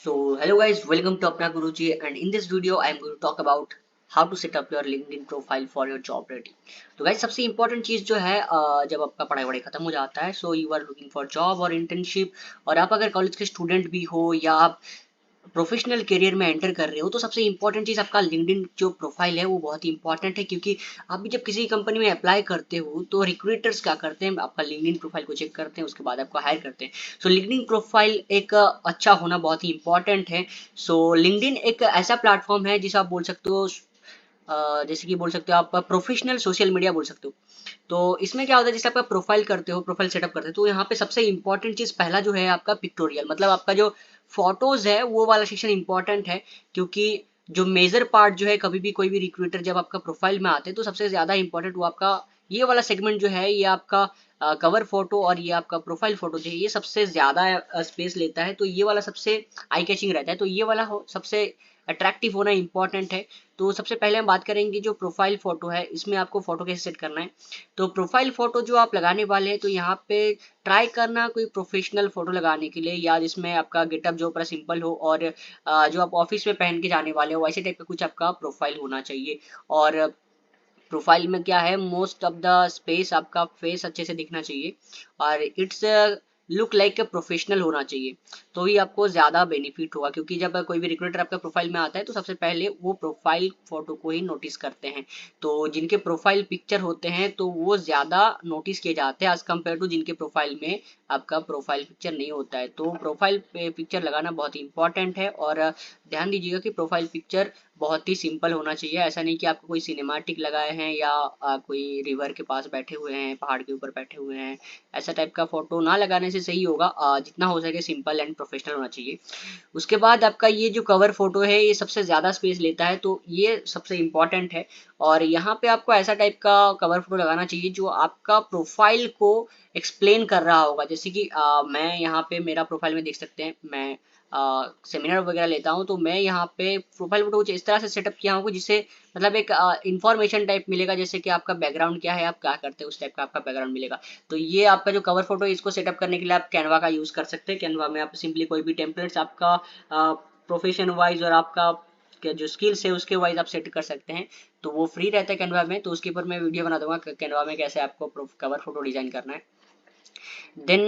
So hello guys, welcome to Apna Guruji, and in this video I am going to talk about how to set up your LinkedIn profile for your job ready. तो guys सबसे important चीज़ जो है जब आपका पढ़ाई वढ़ाई खत्म हो जाता है, so you are looking for job और इंटर्नशिप, और आप अगर कॉलेज के स्टूडेंट भी हो या आप प्रोफेशनल करियर में एंटर कर रहे हो, तो सबसे इंपॉर्टेंट चीज़ आपका लिंक्डइन जो प्रोफाइल है वो बहुत ही इंपॉर्टेंट है, क्योंकि आप भी जब किसी कंपनी में अप्लाई करते हो तो रिक्रूटर्स क्या करते हैं, आपका लिंक्डइन प्रोफाइल को चेक करते हैं, उसके बाद आपको हायर करते हैं। सो लिंक्डइन प्रोफाइल एक अच्छा होना बहुत ही इंपॉर्टेंट है। सो लिंक्डइन एक ऐसा प्लेटफॉर्म है जिसे आप बोल सकते हो, जैसे कि बोल सकते हो आप प्रोफेशनल सोशल मीडिया बोल सकते हो। तो इसमें क्या होता है, जैसे आपका प्रोफाइल करते हो, प्रोफाइल सेटअप करते हो, तो यहाँ पे सबसे इंपॉर्टेंट चीज पहला जो है आपका पिक्टोरियल, मतलब आपका जो फोटोज है वो वाला सेक्शन इंपॉर्टेंट है। क्योंकि जो मेजर पार्ट जो है, कभी भी कोई भी रिक्रूटर जब आपका प्रोफाइल में आते हैं तो सबसे ज्यादा इंपॉर्टेंट वो आपका ये वाला सेगमेंट जो है, ये आपका कवर फोटो और ये आपका प्रोफाइल फोटो जो है, ये सबसे ज्यादा स्पेस लेता है। तो ये वाला सबसे आई कैचिंग रहता है, तो ये वाला सबसे अट्रैक्टिव होना इंपॉर्टेंट है। तो सबसे पहले हम बात करेंगे जो प्रोफाइल फोटो है, इसमें आपको फोटो कैसे सेट करना है। तो प्रोफाइल फोटो जो आप लगाने वाले हैं, तो यहाँ पे ट्राई करना कोई प्रोफेशनल फोटो लगाने के लिए, या जिसमें आपका गेटअप जो पूरा सिंपल हो, और जो आप ऑफिस में पहन के जाने वाले हो वैसे टाइप का कुछ आपका प्रोफाइल होना चाहिए। और प्रोफाइल में क्या है, मोस्ट ऑफ द स्पेस आपका फेस अच्छे से दिखना चाहिए, और it's look like a professional होना चाहिए। तो ही आपको ज्यादा बेनिफिट होगा, क्योंकि जब कोई भी रिक्रूटर आपका प्रोफाइल में आता है तो सबसे पहले वो प्रोफाइल फोटो को ही नोटिस करते हैं। तो जिनके प्रोफाइल पिक्चर होते हैं तो वो ज्यादा नोटिस किए जाते हैं एज कम्पेयर टू जिनके प्रोफाइल में आपका प्रोफाइल पिक्चर नहीं होता है। तो प्रोफाइल पे पिक्चर लगाना बहुत ही इंपॉर्टेंट है, और ध्यान दीजिएगा कि प्रोफाइल पिक्चर बहुत ही सिंपल होना चाहिए। ऐसा नहीं कि आपको कोई सिनेमैटिक लगाए हैं या कोई रिवर के पास बैठे हुए हैं, पहाड़ के ऊपर बैठे हुए हैं, ऐसा टाइप का फोटो ना लगाने से सही होगा। जितना हो सके सिंपल एंड प्रोफेशनल होना चाहिए। उसके बाद आपका ये जो कवर फोटो है ये सबसे ज्यादा स्पेस लेता है, तो ये सबसे इंपॉर्टेंट है। और यहाँ पे आपको ऐसा टाइप का कवर फोटो लगाना चाहिए जो आपका प्रोफाइल को एक्सप्लेन कर रहा होगा। जैसे कि मैं यहाँ पे मेरा प्रोफाइल में देख सकते हैं, मैं सेमिनार वगैरह लेता हूँ, तो मैं यहाँ पे प्रोफाइल फोटो कुछ इस तरह से सेटअप किया हूँ जिससे मतलब एक इंफॉर्मेशन टाइप मिलेगा, जैसे कि आपका बैकग्राउंड क्या है, आप क्या करते हैं, उस टाइप का आपका बैकग्राउंड मिलेगा। तो ये आपका जो कवर फोटो है, इसको सेटअप करने के लिए आप कैनवा का यूज कर सकते हैं। कैनवा में आप सिंपली कोई भी टेम्पलेट्स आपका प्रोफेशन वाइज और आपका जो स्किल्स है उसके वाइज आप सेट कर सकते हैं। तो वो फ्री रहता है कैनवा में, तो उसके ऊपर मैं वीडियो बना दूंगा कैनवा में कैसे आपको कवर फोटो डिजाइन करना है। देन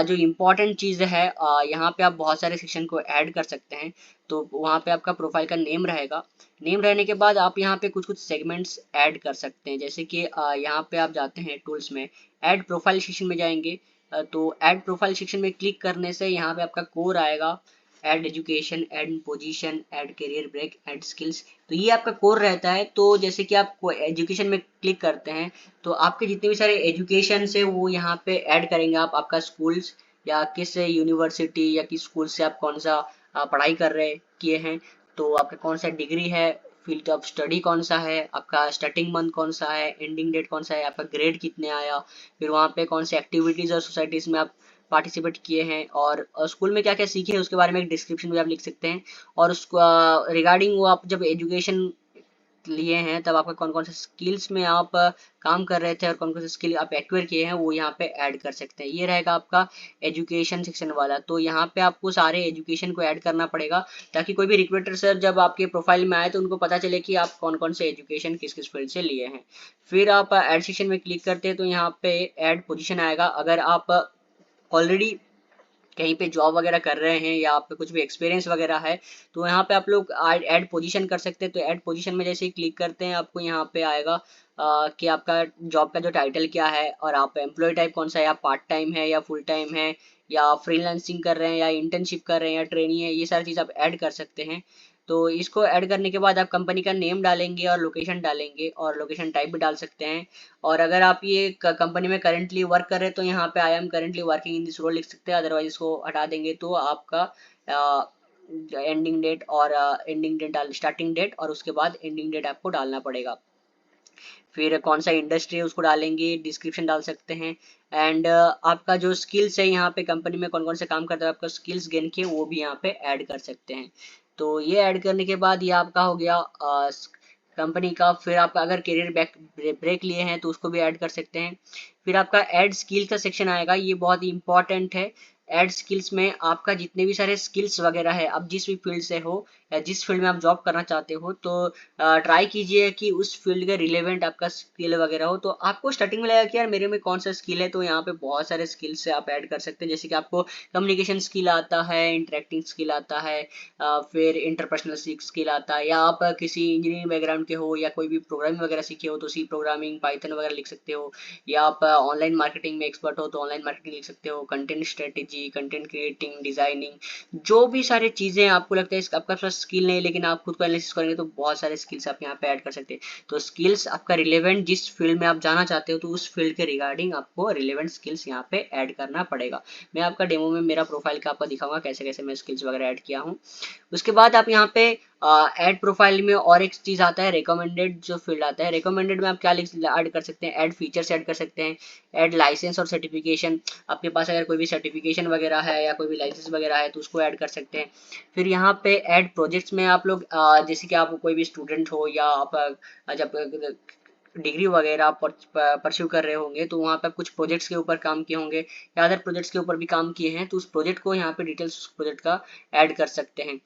जो इम्पोर्टेंट चीज़ है, यहाँ पे आप बहुत सारे सेक्शन को ऐड कर सकते हैं। तो वहाँ पे आपका प्रोफाइल का नेम रहेगा। नेम रहने के बाद आप यहाँ पे कुछ कुछ सेगमेंट्स ऐड कर सकते हैं, जैसे कि यहाँ पे आप जाते हैं टूल्स में, ऐड प्रोफाइल सेक्शन में जाएंगे। तो ऐड प्रोफाइल सेक्शन में क्लिक करने से यहाँ पे आपका कोर आएगा, add education, add position, add career break, add skills. तो ये आपका कोर रहता है। तो जैसे कि आप एजुकेशन में क्लिक करते हैं तो आपके जितने भी सारे एजुकेशन है वो यहाँ पे ऐड करेंगे आप, आपका स्कूल्स या किस यूनिवर्सिटी या किस स्कूल से आप कौन सा पढ़ाई कर रहे किए हैं, तो आपका कौन सा डिग्री है, फील्ड ऑफ स्टडी कौन सा है, आपका स्टार्टिंग मंथ कौन सा है, एंडिंग डेट कौन सा है, आपका ग्रेड कितने आया, फिर वहाँ पे कौन से एक्टिविटीज और सोसाइटीज में आप पार्टिसिपेट किए हैं, और स्कूल में क्या क्या सीखे हैं उसके बारे में एक डिस्क्रिप्शन भी आप लिख सकते हैं। और उसको रिगार्डिंग वो आप जब एजुकेशन लिए हैं तब आपका कौन कौन से स्किल्स में आप काम कर रहे थे और कौन कौन से स्किल आप एक्वायर किए हैं वो यहाँ पे ऐड कर सकते हैं। ये रहेगा आपका एजुकेशन सेक्शन वाला। तो यहाँ पे आपको सारे एजुकेशन को ऐड करना पड़ेगा, ताकि कोई भी रिक्रूटर सर जब आपके प्रोफाइल में आए तो उनको पता चले कि आप कौन कौन से एजुकेशन किस किस फील्ड से लिए हैं। फिर आप ऐड सेक्शन में क्लिक करते हैं तो यहाँ पे ऐड पोजिशन आएगा। अगर आप ऑलरेडी कहीं पे जॉब वगैरह कर रहे हैं या आप पे कुछ भी एक्सपीरियंस वगैरह है, तो यहाँ पे आप लोग ऐड पोजीशन कर सकते हैं। तो ऐड पोजीशन में जैसे ही क्लिक करते हैं आपको यहाँ पे आएगा कि आपका जॉब का जो टाइटल क्या है, और आप एम्प्लॉय टाइप कौन सा है, आप पार्ट टाइम है या फुल टाइम है, या फ्रीलांसिंग कर रहे हैं या इंटर्नशिप कर रहे हैं या ट्रेनिंग है, ये सारी चीज़ आप ऐड कर सकते हैं। तो इसको ऐड करने के बाद आप कंपनी का नेम डालेंगे और लोकेशन डालेंगे, और लोकेशन टाइप भी डाल सकते हैं। और अगर आप ये कंपनी में करेंटली वर्क कर रहे हैं तो यहाँ पे I am currently working in this role लिख सकते हैं, अदरवाइज इसको हटा देंगे तो आपका एंडिंग डेट और एंडिंग डेट डाल स्टार्टिंग डेट और उसके बाद एंडिंग डेट आपको डालना पड़ेगा। फिर कौन सा इंडस्ट्री है उसको डालेंगे, डिस्क्रिप्शन डाल सकते हैं, एंड आपका जो स्किल्स है यहाँ पे कंपनी में कौन कौन से काम करते हैं आपका स्किल्स गेन किए वो भी यहाँ पे ऐड कर सकते हैं। तो ये ऐड करने के बाद ये आपका हो गया कंपनी का। फिर आपका अगर करियर ब्रेक लिए हैं तो उसको भी ऐड कर सकते हैं। फिर आपका ऐड स्किल का सेक्शन आएगा, ये बहुत ही इंपॉर्टेंट है। ऐड स्किल्स में आपका जितने भी सारे स्किल्स वगैरह है, आप जिस भी फील्ड से हो या जिस फील्ड में आप जॉब करना चाहते हो, तो ट्राई कीजिए कि उस फील्ड के रिलेवेंट आपका स्किल वगैरह हो। तो आपको स्टार्टिंग में लगेगा कि यार मेरे में कौन सा स्किल है, तो यहाँ पे बहुत सारे स्किल्स से आप ऐड कर सकते हैं। जैसे कि आपको कम्युनिकेशन स्किल आता है, इंटरेक्टिंग स्किल आता है, फिर इंटरपर्सनल स्किल आता है, या आप किसी इंजीनियरिंग बैकग्राउंड के हो या कोई भी प्रोग्रामिंग वगैरह सीखे हो तो सी प्रोग्रामिंग, पाइथन वगैरह लिख सकते हो, या आप ऑनलाइन मार्केटिंग में एक्सपर्ट हो तो ऑनलाइन मार्केटिंग लिख सकते हो, content strategy, content creating, designing, जो भी सारी चीजें आपको लगता है आपका पास स्किल नहीं लेकिन आप खुद को एनालिसिस करेंगे तो बहुत सारे स्किल्स आप यहाँ पे ऐड कर सकते हैं। तो स्किल्स आपका रिलेवेंट जिस फील्ड में आप जाना चाहते हो तो उस फील्ड के रिगार्डिंग आपको रिलेवेंट स्किल्स यहाँ पे ऐड करना पड़ेगा। मैं आपका डेमो में मेरा प्रोफाइल का आपको दिखाऊंगा कैसे कैसे मैं स्किल्स वगैरह ऐड किया हूँ। उसके बाद आप यहाँ पे ऐड प्रोफाइल में और एक चीज आता है रिकमेंडेड, जो फील्ड आता है रिकमेंडेड में आप क्या ऐड कर सकते हैं, ऐड फीचर्स ऐड कर सकते हैं, ऐड लाइसेंस और सर्टिफिकेशन। आपके पास अगर कोई भी सर्टिफिकेशन वगैरह है या कोई भी लाइसेंस वगैरह है तो उसको ऐड कर सकते हैं। फिर यहाँ पे ऐड प्रोजेक्ट्स में आप लोग जैसे कि आप कोई भी स्टूडेंट हो या आप जब डिग्री वगैरह परस्यू कर रहे होंगे तो वहाँ पे कुछ प्रोजेक्ट्स के ऊपर काम किए होंगे या अदर प्रोजेक्ट्स के ऊपर भी काम किए हैं तो उस प्रोजेक्ट को यहाँ पे डिटेल्स उस प्रोजेक्ट का ऐड कर सकते हैं।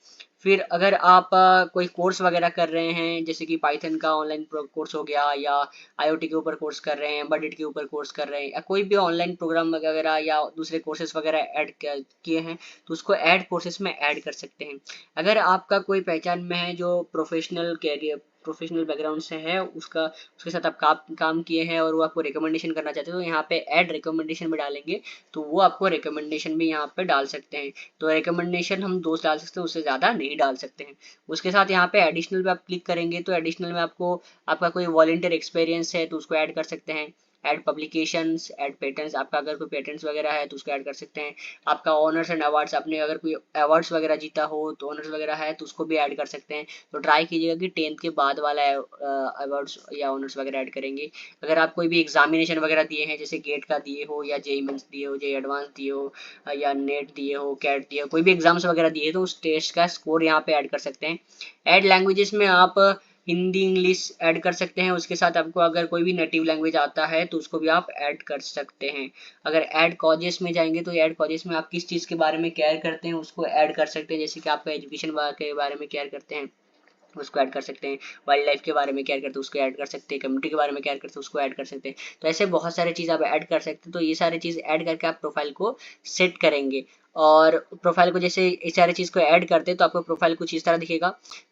फिर अगर आप कोई कोर्स वगैरह कर रहे हैं जैसे कि पाइथन का ऑनलाइन कोर्स हो गया, या आईओटी के ऊपर कोर्स कर रहे हैं, बडिट के ऊपर कोर्स कर रहे हैं, या कोई भी ऑनलाइन प्रोग्राम वगैरह या दूसरे कोर्सेज वगैरह ऐड किए हैं तो उसको ऐड कोर्सेज में ऐड कर सकते हैं। अगर आपका कोई पहचान में है जो प्रोफेशनल कैरियर प्रोफेशनल बैकग्राउंड से है, उसका उसके साथ आप काम किए हैं और वो आपको रिकमेंडेशन करना चाहते हो तो यहाँ पे ऐड रिकमेंडेशन में डालेंगे तो वो आपको रिकमेंडेशन भी यहाँ पे डाल सकते हैं। तो रिकमेंडेशन हम 2 डाल सकते हैं, उससे ज़्यादा नहीं डाल सकते हैं। उसके साथ यहाँ पे एडिशनल पे आप क्लिक करेंगे तो एडिशनल में आपको आपका कोई वॉलंटियर एक्सपीरियंस है तो उसको ऐड कर सकते हैं। ऐड पब्लिकेशंस, ऐड पेटेंट्स, आपका अगर कोई पेटेंट्स वगैरह है तो उसको ऐड कर सकते हैं। आपका ऑनर्स एंड अवार्ड्स, आपने अगर कोई अवार्ड्स वगैरह जीता हो तो ऑनर्स वगैरह है तो उसको भी ऐड कर सकते हैं। तो ट्राई कीजिएगा कि 10th के बाद वाला अवार्ड्स या ऑनर्स वगैरह ऐड करेंगे। अगर आप कोई भी एग्जामिनेशन वगैरह दिए हैं जैसे गेट का दिए हो या जेईई मेंस दिए हो, जेईई एडवांस दिए हो, या नेट दिए हो, कैट दिए हो, कोई भी एग्जाम्स वगैरह दिए तो उस टेस्ट का स्कोर यहाँ पे ऐड कर सकते हैं। ऐड लैंग्वेजेस में आप हिंदी इंग्लिश ऐड कर सकते हैं। उसके साथ आपको अगर कोई भी नेटिव लैंग्वेज आता है तो उसको भी आप ऐड कर सकते हैं। अगर ऐड कॉजेस में जाएंगे तो ऐड कॉजेस में आप किस चीज़ के बारे में केयर करते हैं उसको ऐड कर सकते हैं। जैसे कि आपका एजुकेशन के बारे में केयर करते हैं उसको ऐड कर सकते हैं, वाइल्ड लाइफ के बारे में केयर करते हैं उसको ऐड कर सकते हैं, कम्युनिटी के बारे में केयर करते हैं उसको ऐड कर सकते हैं। तो ऐसे बहुत सारे चीज़ आप ऐड कर सकते हैं। तो ये सारी चीज़ ऐड करके आप प्रोफाइल को सेट करेंगे और प्रोफाइल को जैसे इस सारी चीज़ को ऐड करते हैं तो आपका प्रोफाइल कुछ इस तरह दिखेगा।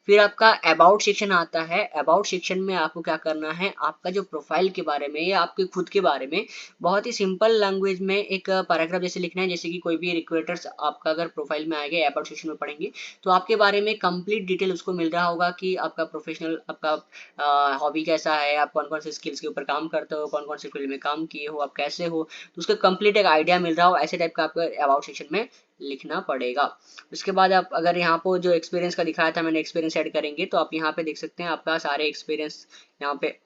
फिर आपका अबाउट सेक्शन आता है। अबाउट सेक्शन में आपको क्या करना है, आपका जो प्रोफाइल के बारे में या आपके खुद के बारे में बहुत ही सिंपल लैंग्वेज में एक पैराग्राफ जैसे लिखना है। जैसे कि कोई भी रिक्रूटर्स आपका अगर प्रोफाइल में आएंगे अबाउट सेक्शन में पढ़ेंगे तो आपके बारे में कंप्लीट डिटेल उसको मिल रहा होगा कि आपका प्रोफेशनल, आपका हॉबी कैसा है, आप कौन कौन से स्किल्स के ऊपर काम करते हो, कौन कौन से फील्ड में काम किए हो, आप कैसे हो, तो उसका कंप्लीट एक आइडिया मिल रहा हो। ऐसे टाइप का आपको अबाउट सेक्शन में लिखना पड़ेगा। उसके बाद आप अगर यहाँ पर जो एक्सपीरियंस का दिखाया था मैंने, एक्सपीरियंस ऐड करेंगे तो आप यहाँ पे देख सकते हैं आपका सारे एक्सपीरियंस यहाँ पे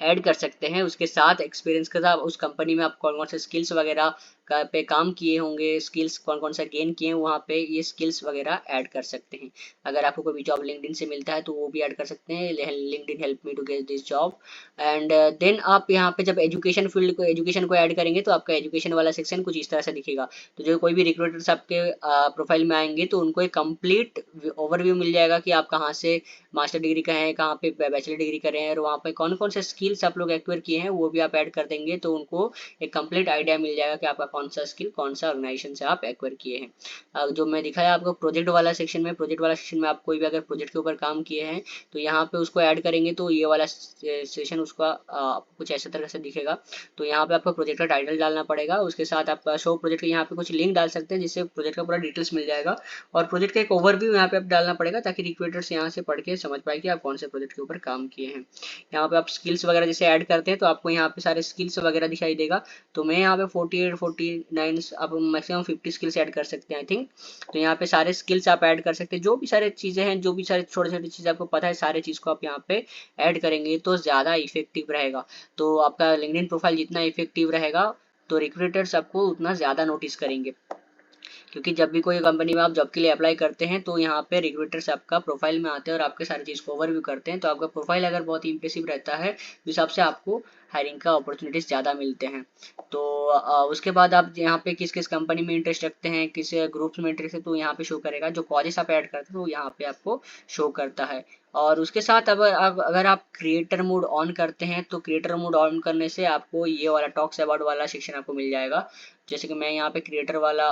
ऐड कर सकते हैं। उसके साथ एक्सपीरियंस के साथ उस कंपनी में आप कौन कौन से स्किल्स वगैरह पे काम किए होंगे, स्किल्स कौन कौन सा गेन किए हैं वहाँ पे, ये स्किल्स वगैरह ऐड कर सकते हैं। अगर आपको कोई भी जॉब लिंक्डइन से मिलता है तो वो भी ऐड कर सकते हैं, LinkedIn help me to get this job. And then आप यहाँ पे जब एजुकेशन फील्ड को, एजुकेशन को ऐड करेंगे तो आपका एजुकेशन वाला सेक्शन कुछ इस तरह से दिखेगा। तो जो कोई भी रिक्रूटर्स आपके प्रोफाइल में आएंगे तो उनको एक कंप्लीट ओवरव्यू मिल जाएगा कि आप कहाँ से मास्टर डिग्री का है, कहाँ पे बैचलर डिग्री कर रहे हैं और वहाँ पे कौन कौन से स्किल्स आप लोग एक्वायर किए हैं वो भी आप ऐड कर देंगे तो उनको एक कंप्लीट आइडिया मिल जाएगा कि आपका कौन सा स्किल कौन सा ऑर्गेनाइजेशन से आप एक्वायर किए हैं। जो मैं दिखाया आपको प्रोजेक्ट वाला सेक्शन में, प्रोजेक्ट वाला सेक्शन में आप कोई भी अगर प्रोजेक्ट के ऊपर काम किए हैं तो यहाँ पे उसको ऐड करेंगे तो ये वाला सेशन उसका कुछ ऐसे तरह से दिखेगा। तो यहाँ पे आपको प्रोजेक्ट का टाइटल डालना पड़ेगा, उसके साथ आप शो प्रोजेक्ट के यहाँ पे कुछ लिंक डाल सकते हैं जिससे प्रोजेक्ट का पूरा डिटेल्स मिल जाएगा और प्रोजेक्ट का एक ओवरव्यू यहाँ पे आप डालना पड़ेगा ताकि रिक्रूटर्स यहाँ से पढ़ के समझ पाए कि आप कौन से प्रोजेक्ट के ऊपर काम किए हैं। यहाँ पे आप स्किल्स वगैरह जैसे ऐड करते हैं तो आपको यहाँ पे सारे स्किल्स वगैरह दिखाई देगा। तो मैं यहाँ पे 48 49 आप मैक्सिमम 50 स्किल्स ऐड कर सकते हैं आई थिंक। तो यहाँ पे सारे स्किल्स आप ऐड कर सकते हैं, जो भी सारे चीज़ें हैं, जो भी सारे छोटे छोटे चीज़ें आपको पता है सारे चीज़ को आप यहाँ पे ऐड करेंगे तो ज़्यादा इफेक्टिव रहेगा। तो आपका लिंक्डइन प्रोफाइल जितना इफेक्टिव रहेगा तो रिक्रूटर्स आपको उतना ज़्यादा नोटिस करेंगे। क्योंकि जब भी कोई कंपनी में आप जॉब के लिए अप्लाई करते हैं तो यहाँ पे रिक्रूटर्स आपका प्रोफाइल में आते हैं और आपके सारी चीज़ को ओवरव्यू करते हैं। तो आपका प्रोफाइल अगर बहुत ही इंप्रेसिव रहता है उस हिसाब से आपको हायरिंग का अपॉर्चुनिटीज ज़्यादा मिलते हैं। तो उसके बाद आप यहाँ पे किस किस कंपनी में इंटरेस्ट रखते हैं, किस ग्रुप्स में इंटरेस्ट है, तो यहाँ पे शो करेगा। जो कॉलेज आप ऐड करते हैं तो यहाँ पे आपको शो करता है। और उसके साथ अगर आप क्रिएटर मोड ऑन करते हैं तो क्रिएटर मोड ऑन करने से आपको ये वाला टॉक्स अबाउट वाला सेक्शन आपको मिल जाएगा। जैसे कि मैं यहाँ पे क्रिएटर वाला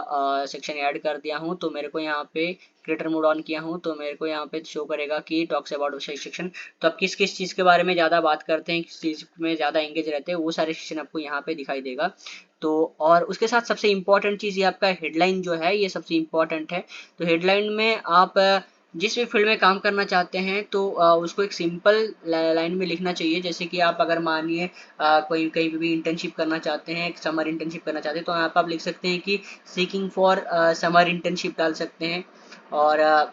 सेक्शन ऐड कर दिया हूँ, तो मेरे को यहाँ पे क्रिएटर मोड ऑन किया हूँ तो मेरे को यहाँ पे शो करेगा कि टॉक्स अबाउट सेक्शन। तो आप किस किस चीज़ के बारे में ज़्यादा बात करते हैं, किस चीज़ में ज़्यादा एंगेज रहते हैं, वो सारे सेक्शन आपको यहाँ पे दिखाई देगा। तो और उसके साथ सबसे इम्पॉर्टेंट चीज़ ये आपका हेडलाइन जो है, ये सबसे इम्पॉर्टेंट है। तो हेडलाइन में आप जिस भी फील्ड में काम करना चाहते हैं तो उसको एक सिंपल लाइन में लिखना चाहिए। जैसे कि आप अगर मानिए कोई कहीं पे भी इंटर्नशिप करना चाहते हैं, समर इंटर्नशिप करना चाहते हैं, तो यहाँ पर आप लिख सकते हैं कि सीकिंग फॉर समर इंटर्नशिप डाल सकते हैं। और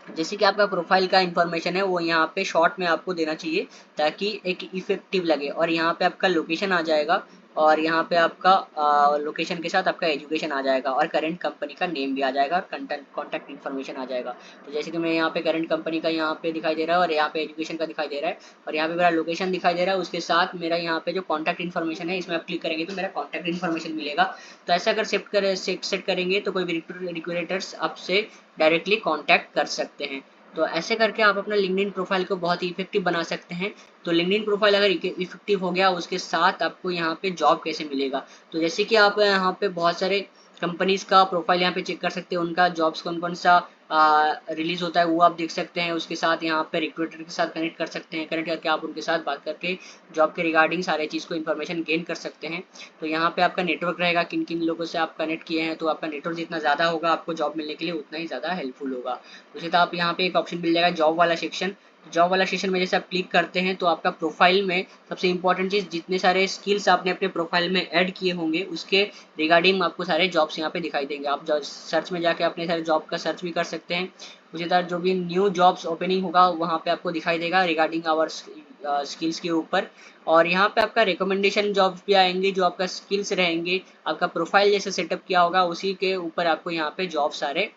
जैसे कि आपका प्रोफाइल का इंफॉर्मेशन है वो यहाँ पे शॉर्ट में आपको देना चाहिए ताकि एक इफेक्टिव लगे। और यहाँ पे आपका लोकेशन आ जाएगा और यहाँ पे आपका लोकेशन के साथ आपका एजुकेशन आ जाएगा और करंट कंपनी का नेम भी आ जाएगा और कॉन्टैक्ट इन्फॉर्मेशन आ जाएगा। तो जैसे कि मैं यहाँ पे करंट कंपनी का यहाँ पे दिखाई दे रहा है और यहाँ पे एजुकेशन का दिखाई दे रहा है और यहाँ पे मेरा लोकेशन दिखाई दे रहा है। उसके साथ मेरा यहाँ पे जो कॉन्टैक्ट इन्फॉर्मेशन है इसमें आप क्लिक करेंगे तो मेरा कॉन्टैक्ट इन्फॉर्मेशन मिलेगा। तो ऐसा अगर सेट करेंगे तो कोई भी रिक्रूटर्स आपसे डायरेक्टली कांटेक्ट कर सकते हैं। तो ऐसे करके आप अपना लिंक्डइन प्रोफाइल को बहुत ही इफेक्टिव बना सकते हैं। तो लिंक्डइन प्रोफाइल अगर इफेक्टिव हो गया उसके साथ आपको यहाँ पे जॉब कैसे मिलेगा, तो जैसे कि आप यहाँ पे बहुत सारे कंपनीज का प्रोफाइल यहाँ पे चेक कर सकते हैं, उनका जॉब्स कौन कौन सा रिलीज होता है वो आप देख सकते हैं। उसके साथ यहाँ पे रिक्रूटर के साथ कनेक्ट कर सकते हैं, कनेक्ट करके आप उनके साथ बात करके जॉब के रिगार्डिंग सारे चीज़ को इन्फॉर्मेशन गेन कर सकते हैं। तो यहाँ पे आपका नेटवर्क रहेगा, किन किन लोगों से आप कनेक्ट किए हैं, तो आपका नेटवर्क जितना ज़्यादा होगा आपको जॉब मिलने के लिए उतना ही ज़्यादा हेल्पफुल होगा। उसे तो आप यहाँ पे एक ऑप्शन मिल जाएगा जॉब वाला सेक्शन। जॉब वाला सेक्शन में जैसे आप क्लिक करते हैं तो आपका प्रोफाइल में सबसे इंपॉर्टेंट चीज़ जितने सारे स्किल्स आपने अपने प्रोफाइल में ऐड किए होंगे उसके रिगार्डिंग आपको सारे जॉब्स यहाँ पे दिखाई देंगे। आप सर्च में जाके अपने सारे जॉब का सर्च भी कर सकते हैं। उसी तरह जो भी न्यू जॉब्स ओपनिंग होगा वहाँ पे आपको दिखाई देगा रिगार्डिंग आवर स्किल्स के ऊपर। और यहाँ पे आपका रिकमेंडेशन जॉब्स भी आएंगे, जो आपका स्किल्स रहेंगे, आपका प्रोफाइल जैसे सेटअप किया होगा उसी के ऊपर आपको यहाँ पे जॉब सारे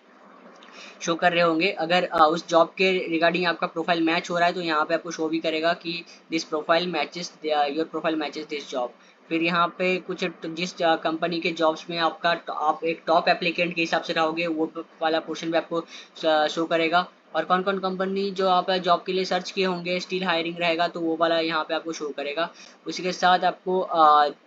शो कर रहे होंगे। अगर उस जॉब के रिगार्डिंग आपका प्रोफाइल मैच हो रहा है तो यहाँ पे आपको शो भी करेगा कि this profile matches your profile matches this job. फिर यहाँ पे कुछ जिस कंपनी के जॉब्स में आपका आप एक टॉप एप्लीकेंट के हिसाब से रहोगे वो वाला पोर्शन भी आपको शो करेगा। और कौन कौन कंपनी जो आप जॉब के लिए सर्च किए होंगे स्टिल हायरिंग रहेगा तो वो वाला यहाँ पे आपको शो करेगा। उसी के साथ आपको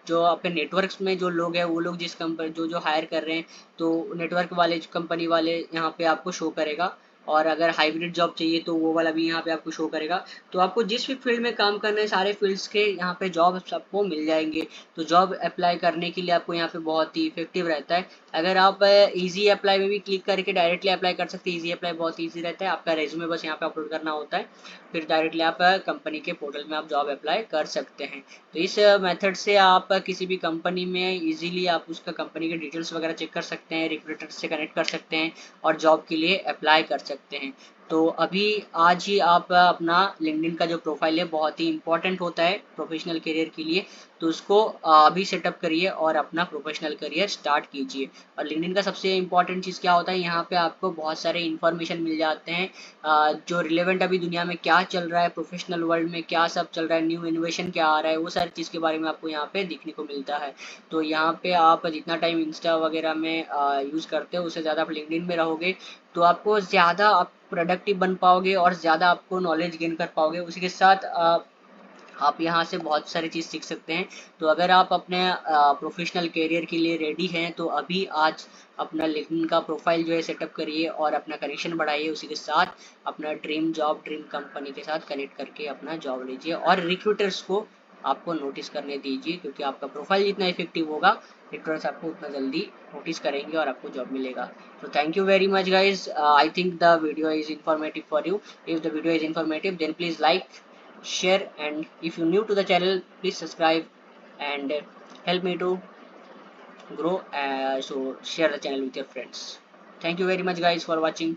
जो आपके नेटवर्क्स में जो लोग हैं वो लोग जिस कंपनी जो हायर कर रहे हैं तो नेटवर्क वाले कंपनी वाले यहाँ पे आपको शो करेगा। और अगर हाइब्रिड जॉब चाहिए तो वो वाला भी यहाँ पे आपको शो करेगा। तो आपको जिस भी फील्ड में काम करना है सारे फील्ड्स के यहाँ पे जॉब आपको मिल जाएंगे। तो जॉब अप्लाई करने के लिए आपको यहाँ पे बहुत ही इफेक्टिव रहता है। अगर आप इजी अप्लाई में भी क्लिक करके डायरेक्टली अप्लाई कर सकते हैं। इजी अप्लाई बहुत ईजी रहता है, आपका रेज्यूमे बस यहाँ पे अपलोड करना होता है, फिर डायरेक्टली आप कंपनी के पोर्टल में आप जॉब अप्लाई कर सकते हैं। तो इस मेथड से आप किसी भी कंपनी में इजीली आप उसका कंपनी के डिटेल्स वगैरह चेक कर सकते हैं, रिक्रूटर से कनेक्ट कर सकते हैं और जॉब के लिए अप्लाई कर सकते हैं। तो अभी आज ही आप अपना लिंक्डइन का जो प्रोफाइल है बहुत ही इंपॉर्टेंट होता है प्रोफेशनल करियर के लिए, तो उसको अभी सेटअप करिए और अपना प्रोफेशनल करियर स्टार्ट कीजिए। और लिंक्डइन का सबसे इंपॉर्टेंट चीज़ क्या होता है, यहाँ पे आपको बहुत सारे इन्फॉर्मेशन मिल जाते हैं जो रिलेवेंट अभी दुनिया में क्या चल रहा है, प्रोफेशनल वर्ल्ड में क्या सब चल रहा है, न्यू इनोवेशन क्या आ रहा है, वो सारी चीज़ के बारे में आपको यहाँ पे देखने को मिलता है। तो यहाँ पे आप जितना टाइम इंस्टा वगैरह में यूज़ करते हो उससे ज़्यादा आप लिंक्डइन में रहोगे तो आपको ज़्यादा आप प्रोडक्टिव बन पाओगे और ज़्यादा आपको नॉलेज गेन कर पाओगे। उसी के साथ आप यहाँ से बहुत सारी चीज़ सीख सकते हैं। तो अगर आप अपने प्रोफेशनल करियर के लिए रेडी हैं तो अभी आज अपना लिंक्डइन का प्रोफाइल जो है सेटअप करिए और अपना कनेक्शन बढ़ाइए। उसी के साथ अपना ड्रीम जॉब ड्रीम कंपनी के साथ कनेक्ट करके अपना जॉब लीजिए और रिक्रूटर्स को आपको नोटिस करने दीजिए, क्योंकि आपका प्रोफाइल जितना इफेक्टिव होगा रिक्रूटर्स आपको उतना जल्दी नोटिस करेंगे और आपको जॉब मिलेगा। तो thank you very much guys, I think the video is informative for you. If the video is informative then please like, share, and if you're new to the channel please subscribe and help me to grow. So share the channel with your friends. Thank you very much guys for watching.